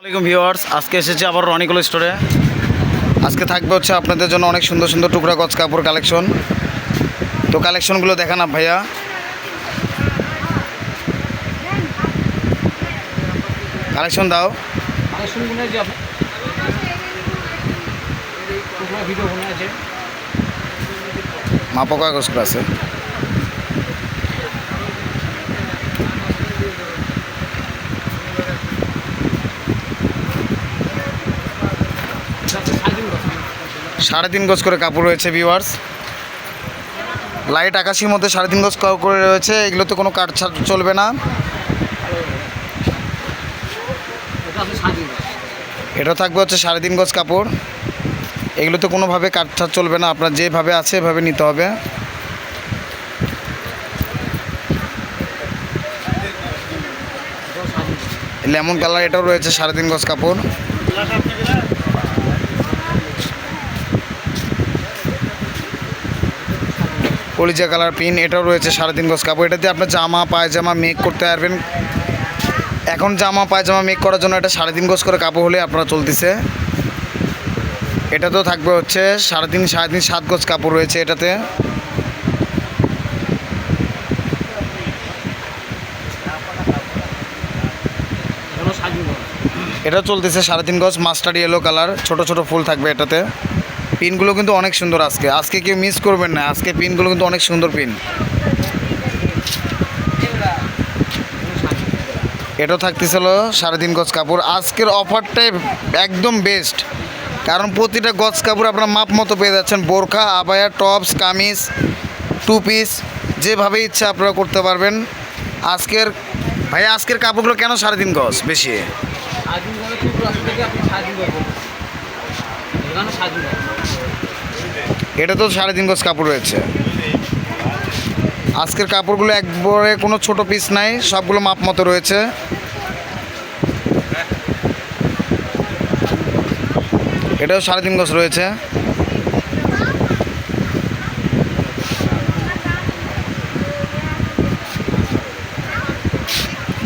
আসসালামাইকুম ভিউয়ার্স, আজকে এসেছি আবার রনিকল স্টোরে। আজকে থাকবে হচ্ছে আপনাদের জন্য অনেক সুন্দর সুন্দর টুকরা গজ কাপড় কালেকশন। তো কালেকশনগুলো দেখান না ভাইয়া। কালেকশন দাও। মাপক কাগজ আছে। সাড়ে তিন গজ করে কাপড় রয়েছে ভিউয়ার্স। লাইট আকাশির মধ্যে 3.5 গজ করে রয়েছে। এগুলোতে কোনো কাট ছাড় চলবে না। এটা থাকবে হচ্ছে 3.5 গজ কাপড়। এগুলোতে কোনোভাবে কাট ছাড় চলবে না। আপনার যেভাবে আছে এভাবে নিতে হবে। লেমন কালার এটাও রয়েছে 3.5 গজ কাপড়। কলিজা কালার পিন এটাও রয়েছে 3.5 গজ কাপড়। এটাতে আপনার জামা পায়জামা মেক করতে পারবেন। এখন জামা পায়জামা মেক করার জন্য এটা 3.5 গজ করে কাপড় হলে আপনারা চলতেছে। এটা তো থাকবে হচ্ছে 3.5 7 গজ কাপড় রয়েছে এটাতে। এটা চলতেছে 3.5 গজ মাস্টার্ড ইয়েলো কালার, ছোট ছোট ফুল থাকবে এটাতে। পিনগুলো কিন্তু অনেক সুন্দর। আজকে কেউ মিস করবেন না। আজকে পিনগুলো কিন্তু অনেক সুন্দর পিন। এটাও থাকতেছিল 3.5 গজ কাপড়। আজকের অফারটাই একদম বেস্ট, কারণ প্রতিটা গজ কাপড় আপনারা মাপ মতো পেয়ে যাচ্ছেন। বোরখা, আবায়া, টপস, কামিজ, টু পিস, যেভাবে ইচ্ছা আপনারা করতে পারবেন। আজকের কাপড়গুলো কেন 3.5 গজ বেশি? এটা তো 3.5 গজ কাপড় রয়েছে। আজকের কাপড়গুলো একবারে কোনো ছোট পিস নাই, সবগুলো মাপ মতো রয়েছে। এটাও 3.5 গজ রয়েছে।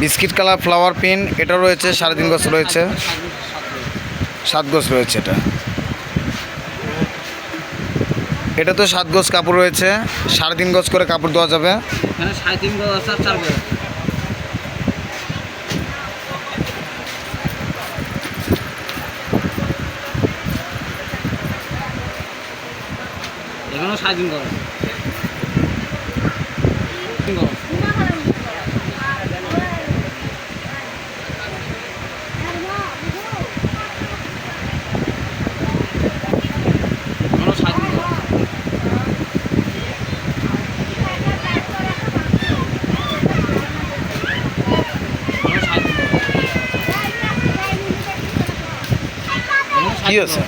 বিস্কিট কালার ফ্লাওয়ার পিন এটাও রয়েছে 3.5 গজ রয়েছে। 7 গজ রয়েছে এটা তো 7 গজ কাপড় রয়েছে। 3.5 গজ করে কাপড় দেওয়া যাবে। এখানে 3.5 গজ আছে আর 4 গজ। এখানেও 3.5 গজ। 3 গজ। কি আছে?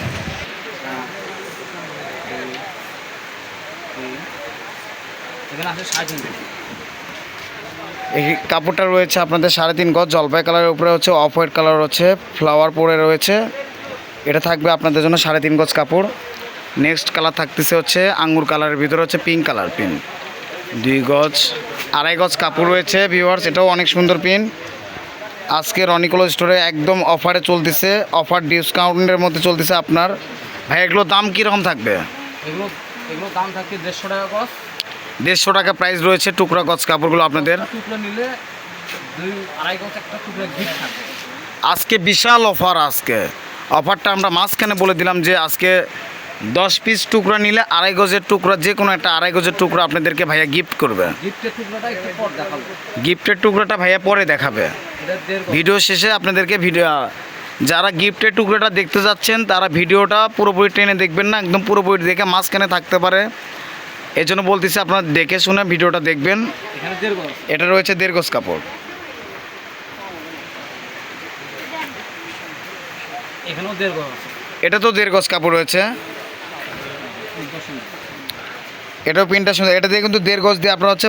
এই কাপড়টা রয়েছে আপনাদের 3.5 গজ। জলপাই কালারের উপরে হচ্ছে অফ হোয়াইট কালার হচ্ছে ফ্লাওয়ার পরে রয়েছে। এটা থাকবে আপনাদের জন্য 3.5 গজ কাপড়। নেক্সট কালার থাকতেছে হচ্ছে আঙ্গুর কালারের ভিতরে হচ্ছে পিঙ্ক কালার পিন। 2 গজ 2.5 গজ কাপড় রয়েছে ভিউয়ার্স। এটাও অনেক সুন্দর পিন। আজকে রনিকল স্টোরে একদম অফারে চলতেছে, অফার ডিসকাউন্টের মধ্যে চলতেছে আপনার। ভাই এগুলোর দাম কীরকম থাকবে? এগুলো দাম থাকবে 150 টাকা গজ। 150 টাকা প্রাইস রয়েছে টুকরা গজ কাপড়গুলো আপনাদের। টুকরো নিলে 2.5 গজ একটা টুকরো গিফট থাকবে। আজকে বিশাল অফার। অফারটা আমরা মাঝখানে বলে দিলাম যে আজকে 10 পিস টুকরা নিলে 2.5 গজের টুকরা, যে কোনো একটা 2.5 গজের টুকরা আপনাদেরকে ভাইয়া গিফট করবে। গিফটের টুকরাটা ভাইয়া পরে দেখাবে ভিডিও শেষে আপনাদেরকে। যারা গিফটের টুকরাটা দেখতে যাচ্ছেন তারা ভিডিওটা পুরোপুরি টেনে দেখবেন না, একদম পুরোপুরি দেখে মাঝখানে থাকতে পারে। এই জন্য বলতেছি আপনারা দেখে শুনে ভিডিওটা দেখবেন। এটা রয়েছে 1.5 গজ কাপড়। এটা তো 1.5 গজ কাপড় রয়েছে। এটাও পিনটা সুন্দর। এটা দিয়ে কিন্তু 1.5 গজ দিয়ে আপনারা হচ্ছে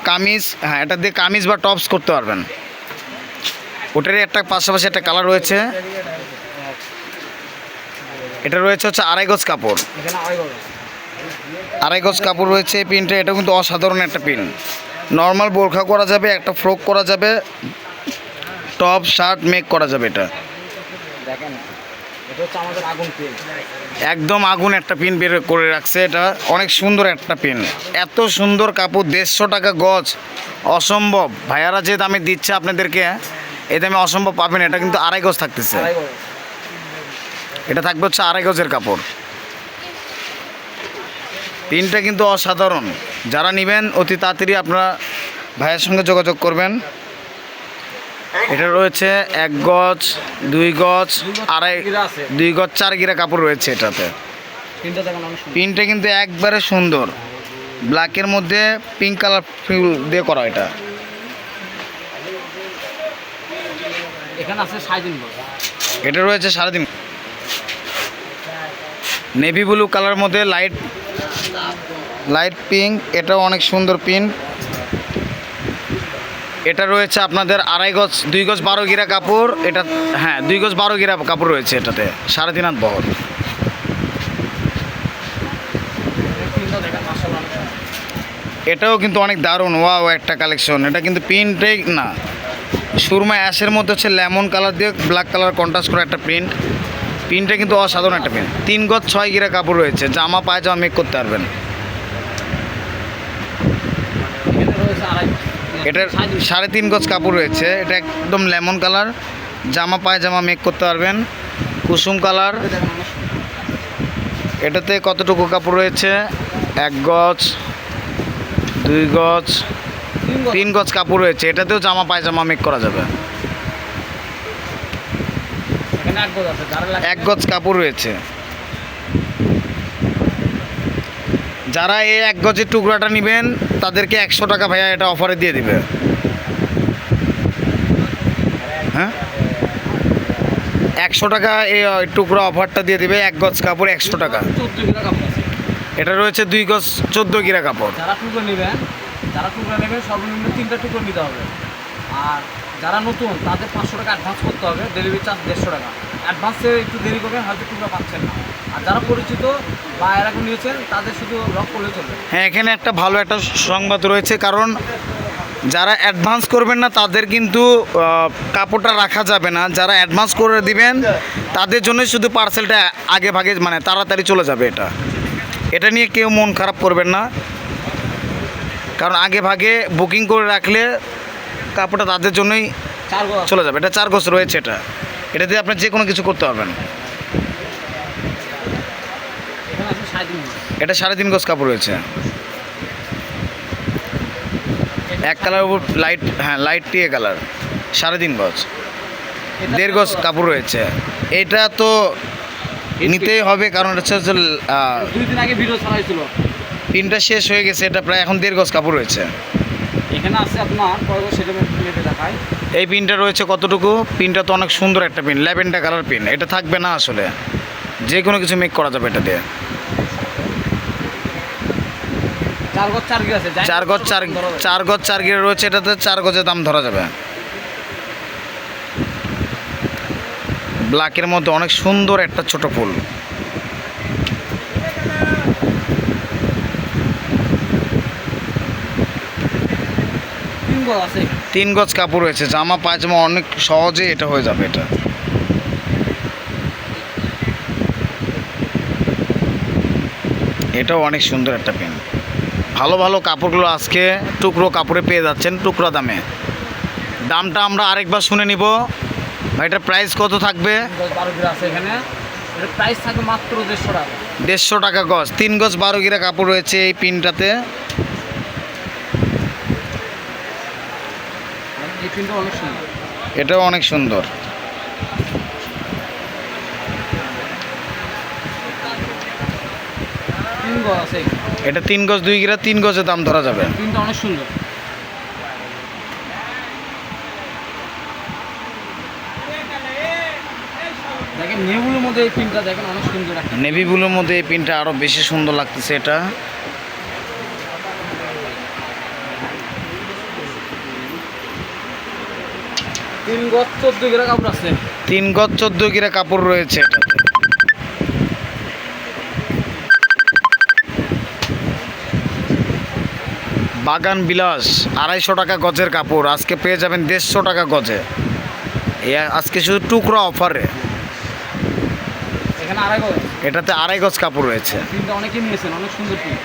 কামিজ, হ্যাঁ এটা দিয়ে কামিজ বা টপস করতে পারবেন। ওটারই একটা পাশাপাশি একটা কালার রয়েছে। এটা রয়েছে হচ্ছে 2.5 গজ কাপড়। 2.5 গজ কাপড় রয়েছে এই পিনটা। এটা কিন্তু অসাধারণ একটা পিন। নর্মাল বোরখা করা যাবে, একটা ফ্রক করা যাবে, টপ শার্ট মেক করা যাবে এটা। দেখেন এটা হচ্ছে আমাদের আগুন পেন। একদম আগুন একটা পিন বের করে রাখছে, এটা অনেক সুন্দর একটা পিন। এত সুন্দর কাপড়, 150 টাকা গজ, অসম্ভব। ভাইয়ারা যে দামে দিচ্ছে আপনাদেরকে, এই দামে অসম্ভব পাবেন। এটা কিন্তু 2.5 গজ থাকতেছে, এটা থাকবে হচ্ছে 2.5 গজের কাপড়। পিনটা কিন্তু অসাধারণ। যারা নেবেন অতি তাড়াতাড়ি আপনারা ভাইয়ের সঙ্গে যোগাযোগ করবেন। এটা রয়েছে 1 গজ, 2 গজ, 2 গজ 4 গিরা কাপড় রয়েছে এটাতে। পিনটা দেখেন অনেক সুন্দর। পিনটা কিন্তু একবারে সুন্দর, ব্ল্যাকের মধ্যে পিঙ্ক কালার ফুল দিয়ে করা এটা। এখানে আছে 3.5 গজ। এটা রয়েছে 3.5। নেভি ব্লু কালার মধ্যে লাইট পিঙ্ক, এটাও অনেক সুন্দর পিন। এটা রয়েছে আপনাদের 2.5 গজ, 2 গজ 12 গিরা কাপড় এটা। হ্যাঁ, 2 গজ 12 গিরা কাপড় রয়েছে এটাতে, 3.5 হাত বহর। পিনটা দেখেন মাশাআল্লাহ অনেক সুন্দর। এটাও কিন্তু অনেক দারুণ, ওয়াও একটা কালেকশন। এটা কিন্তু প্রিন্টটাই না, সুরমা অ্যাশের মধ্যে হচ্ছে লেমন কালার দিয়ে ব্ল্যাক কালার কন্ট্রাস্ট করা একটা প্রিন্টটা কিন্তু অসাধারণ একটা প্রিন্ট। 3 গজ 6 গিরা কাপড় রয়েছে, জামা পায়জামা মেক করতে পারবেন। এখানে রয়েছে 2.5 গজ। এটার 3.5 গজ কাপড় রয়েছে, এটা একদম লেমন কালার, জামা পায়জামা মেক করতে পারবেন। কুসুম কালার, দেখেন অনেক সুন্দর। এটাতে কতটুকু কাপড় রয়েছে? 1 গজ, 2 গজ, 3 গজ কাপড় রয়েছে। এটাতেও জামা পায়জামা মেক করা যাবে। এখানে 1 গজ আছে, যারা লাগবে 1 গজ কাপড় রয়েছে। যারা এই 1 গজের টুকরাটা নেবেন তাদেরকে 100 টাকা ভাইয়া এটা অফারে দিয়ে দিবে। হ্যাঁ, 100 টাকা এই টুকরা অফারটা দিয়ে দিবে। 1 গজ কাপড় 100 টাকা। 14 গিরা কাপড় আছে। এটা রয়েছে 2 গজ 14 গিরা কাপড়। যারা টুকরো নেবেন সর্বনিম্ন 3টা টুকরো নিতে হবে। আর যারা নতুন তাদের 500 টাকা অ্যাডভান্স করতে হবে, ডেলিভারি চার্জ 150 টাকা। অ্যাডভান্সে একটু দেরি করবেন, হয়তো টুকরো পাচ্ছেন না। আর যারা পরিচিত বা এর আগে নিয়েছেন তাদের শুধু লক করলে চলবে। হ্যাঁ, এখানে একটা ভালো একটা সংবাদ রয়েছে, কারণ যারা অ্যাডভান্স করবেন না তাদের কিন্তু কাপড়টা রাখা যাবে না। যারা অ্যাডভান্স করে দিবেন তাদের জন্যই শুধু পার্সেলটা আগে ভাগে মানে তাড়াতাড়ি চলে যাবে। এটা নিয়ে কেউ মন খারাপ করবেন না, কারণ আগে ভাগে বুকিং করে রাখলে কাপড়টা তাদের জন্যই 4 গজ চলে যাবে। এটা 4 গজ রয়েছে। এটা দিয়ে আপনি যে কোনো কিছু করতে পারবেন। এখানে আছে 3.5 গজ। এটা 3.5 গজ কাপড় রয়েছে। এক কালার উপর লাইট, হ্যাঁ লাইট টিয়ে কালার, 3.5 গজ, 1.5 গজ কাপড় রয়েছে। এটা তো নিতেই হবে, কারণ এটা হচ্ছে 2 দিন আগে ভিডিও ছাড়া হয়েছিল। পিনটা শেষ হয়ে গেছে। এটা প্রায় এখন 1.5 গজ কাপড় রয়েছে। এখানে আছে আপনার পরে সেটা প্লেটে দেখায়। এই পিনটা রয়েছে কতটুকু? পিনটা তো অনেক সুন্দর একটা পিন, ল্যাভেন্ডার কালার পিন। এটা থাকবে না আসলে, যে কোনো কিছু মেক করা যাবে এটা দিয়ে। 4 গজ 4 গিরা আছে। 4 গজ 4 গিরা রয়েছে। এটাতে 4 গজের দাম ধরা যাবে। ব্ল্যাকের মধ্যে অনেক সুন্দর একটা ছোট ফুল। 3 গজ আছে। 3 গজ কাপড় রয়েছে, জামা পায়জামা অনেক সহজে এটা হয়ে যাবে। এটাও অনেক সুন্দর একটা পেন। ভালো ভালো কাপড়গুলো আজকে টুকরো কাপড়ে পেয়ে যাচ্ছেন টুকরা দামে। দামটা আমরা আরেকবার শুনে নিব। এটার প্রাইস কত থাকবে? 3 গজ 12 গিরা আছে এখানে। এর প্রাইস থাকবে মাত্র 150 টাকা। 150 টাকা গজ। 3 গজ 12 গিরা কাপড় রয়েছে এই পিনটাতে। এই পিনটা অনেক সুন্দর। এটাও অনেক সুন্দর। তিন গজ আছে। এটা 3 গজ 2 গিরা, 3 গজের দাম ধরা যাবে। পিনটা অনেক সুন্দর। দেখেন নেভুলের মধ্যে এই পিনটা দেখেন অনেক সুন্দর একটা। নেভি ব্লুর মধ্যে এই পিনটা আরও বেশি সুন্দর লাগতেছে। এটা 3 গজ 14 গিরা কাপড় আছে। 3 গজ 14 গিরা কাপড় রয়েছে এটাতে। বাগান বিলাস 250 টাকা গজের কাপড় আজকে পেয়ে যাবেন 150 টাকা গজে। আজকে শুধু টুকরো অফারে, এখানে আড়াই গজ, এটাতে 2.5 গজ কাপড় রয়েছে। প্রিন্টটা অনেকেই নিয়েছেন, অনেক সুন্দর প্রিন্ট।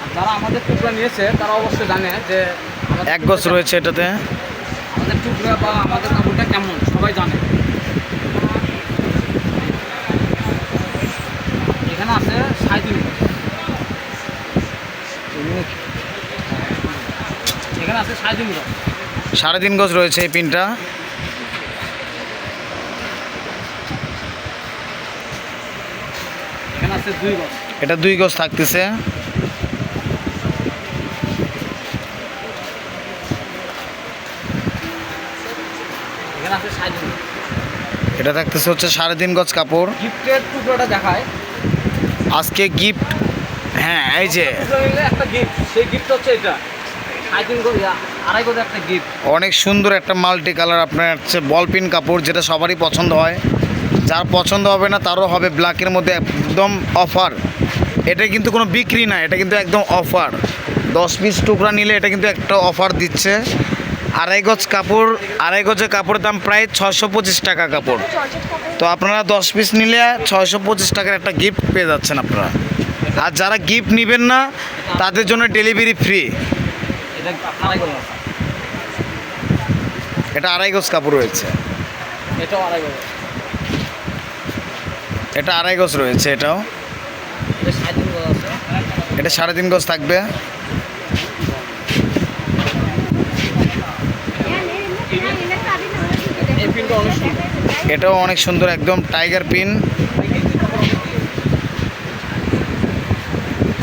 আর যারা আমাদের টুকরা নিয়েছে তারা অবশ্যই জানে যে 1 গজ রয়েছে এটাতে। আমাদের টুকরা বা আমাদের কাপড়টা কেমন সবাই জানে। এখানে আছে 3.5 গজ, এখানে আছে 3.5 গজ। 3.5 গজ রয়েছে এই পিনটা। এখানে আছে 2 গজ, এটা 2 গজ থাকতেছে। এখানে আছে 3.5 গজ। এটা থাকতেছে হচ্ছে 3.5 গজ কাপড়। গিফটের টুকরোটা দেখায় আজকে গিফট, হ্যাঁ এই যে টুকরো নিলে একটা গিফট, সেই গিফট হচ্ছে এটা 3.5 গজ, 2.5 গজ একটা গিফট। অনেক সুন্দর একটা মাল্টি কালার আপনার হচ্ছে বল পিন কাপড়, যেটা সবারই পছন্দ হয়। যার পছন্দ হবে না তারও হবে। ব্ল্যাকের মধ্যে একদম অফার। এটা কিন্তু কোনো বিক্রি না, এটা কিন্তু একদম অফার। 10 পিস টুকরা নিলে এটা কিন্তু একটা অফার দিচ্ছে। 2.5 গজ কাপড়, 2.5 গজের কাপড়ের দাম প্রায় 625 টাকা কাপড়। তো আপনারা 10 পিস নিলে 625 টাকার একটা গিফট পেয়ে যাচ্ছেন আপনারা। আর যারা গিফট নেবেন না তাদের জন্য ডেলিভারি ফ্রি। এটা 2.5 গজ আছে, এটা 2.5 গজ কাপড় রয়েছে। এটাও 2.5 গজ, এটা 2.5 গজ রয়েছে। এটাও এটা 3.5 গজ আছে। এটা 3.5 গজ থাকবে। এই প্রিন্টটা অনেক সুন্দর। এটাও অনেক সুন্দর, একদম টাইগার পিন।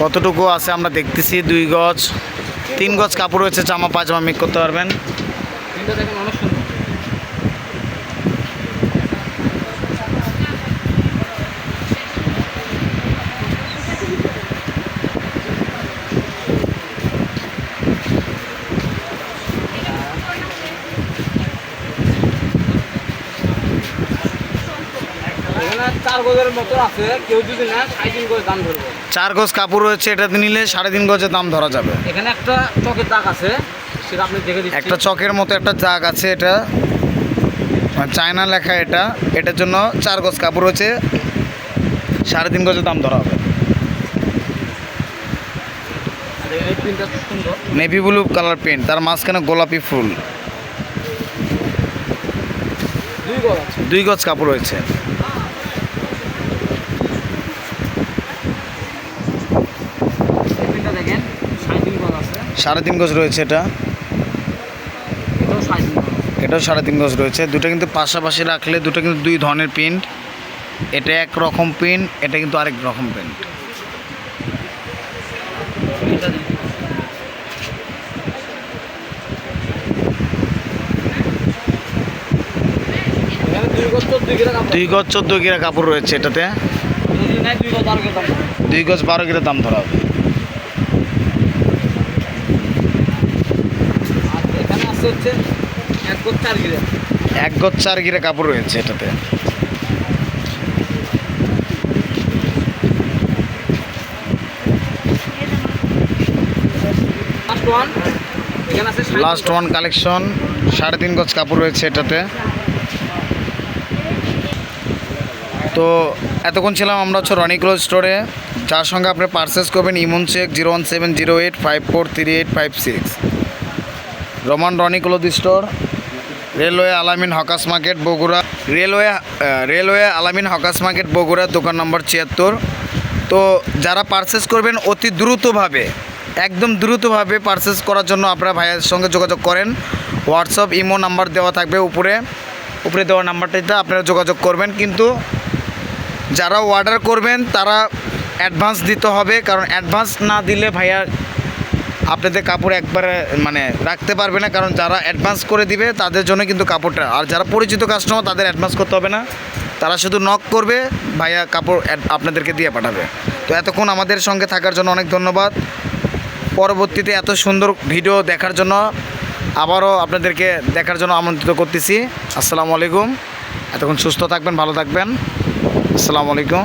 কতটুকু আছে আমরা দেখতেছি। 2 গজ, 3 গজ কাপড় রয়েছে। জামা পাজামা মিক্স করতে পারবেন। প্রিন্টটা দেখেন অনেক সুন্দর। এখানে 4 গজের মতো আছে, কেউ যদি না 3.5 গজ দাম ধরবো। 4 গজ কাপড় রয়েছে। এটাতে নিলে 3.5 গজের দাম ধরা যাবে। এখানে একটা চকের দাগ আছে, সেটা আপনি দেখে দিচ্ছি। একটা চকের মতো একটা দাগ আছে, এটা চায়না লেখা। এটার জন্য 4 গজ কাপড় রয়েছে, 3.5 গজের দাম ধরা হবে। এই প্রিন্টটা খুব সুন্দর। নেভি ব্লু কালার প্রিন্ট, তার মাঝখানে গোলাপি ফুল। 2 গজ আছে। 2 গজ কাপড় রয়েছে। এই প্রিন্টটা দেখেন 3.5 গজ আছে, 3.5 গজ রয়েছে। এটা এটাও 3.5 গজ আছে। এটাও 3.5 গজ রয়েছে। দুটো কিন্তু পাশাপাশি রাখলে দুটো কিন্তু 2 ধরনের প্রিন্ট। এটা এক রকম প্রিন্ট, এটা কিন্তু আরেক রকম প্রিন্ট। প্রিন্টটা দেখেন। এখানে 2 গজ 14 গিরা কাপড়। 2 গজ 14 গিরা কাপড় রয়েছে এটাতে। যদি নাই 2 গজ 12 গজ দাম পড়বে। 2 গজ 12 গিরা দাম ধরা হবে। আর এখানে আছে হচ্ছে 1 গজ 4 গিরা। 1 গজ 4 গিরা কাপড় রয়েছে এটাতে। লাস্ট ওয়ান, এখানে আছে 60 লাস্ট ওয়ান কালেকশন, 3.5 গজ কাপড় রয়েছে এটাতে। তো এতক্ষণ ছিলাম আমরা হচ্ছে রনি ক্লোথ স্টোরে। যার সঙ্গে আপনি পারচেস করবেন Emon check 01708543856। Roman Roni cloth store, railway Alamin hawkers market Bogura, railway Alamin hawkers market Bogura, দোকান নম্বর 76। তো যারা পারচেস করবেন অতি দ্রুতভাবে, একদম দ্রুতভাবে পারচেস করার জন্য আপনারা ভাইয়ের সঙ্গে যোগাযোগ করেন। হোয়াটসঅ্যাপ ইমো নাম্বার দেওয়া থাকবে উপরে দেওয়া নাম্বারটিতে আপনারা যোগাযোগ করবেন। কিন্তু যারা অর্ডার করবেন তারা অ্যাডভান্স দিতে হবে, কারণ অ্যাডভান্স না দিলে ভাইয়া আপনাদের কাপড় একবারে মানে রাখতে পারবে না। কারণ যারা অ্যাডভান্স করে দিবে তাদের জন্য কিন্তু কাপড়টা, আর যারা পরিচিত কাস্টমার তাদের অ্যাডভান্স করতে হবে না, তারা শুধু নক করবে, ভাইয়া কাপড় আপনাদেরকে দিয়ে পাঠাবে। তো এতক্ষণ আমাদের সঙ্গে থাকার জন্য অনেক ধন্যবাদ। পরবর্তীতে এত সুন্দর ভিডিও দেখার জন্য আবারও আপনাদেরকে দেখার জন্য আমন্ত্রিত করতেছি। আসসালামু আলাইকুম। এতক্ষণ সুস্থ থাকবেন, ভালো থাকবেন। আসসালামু আলাইকুম।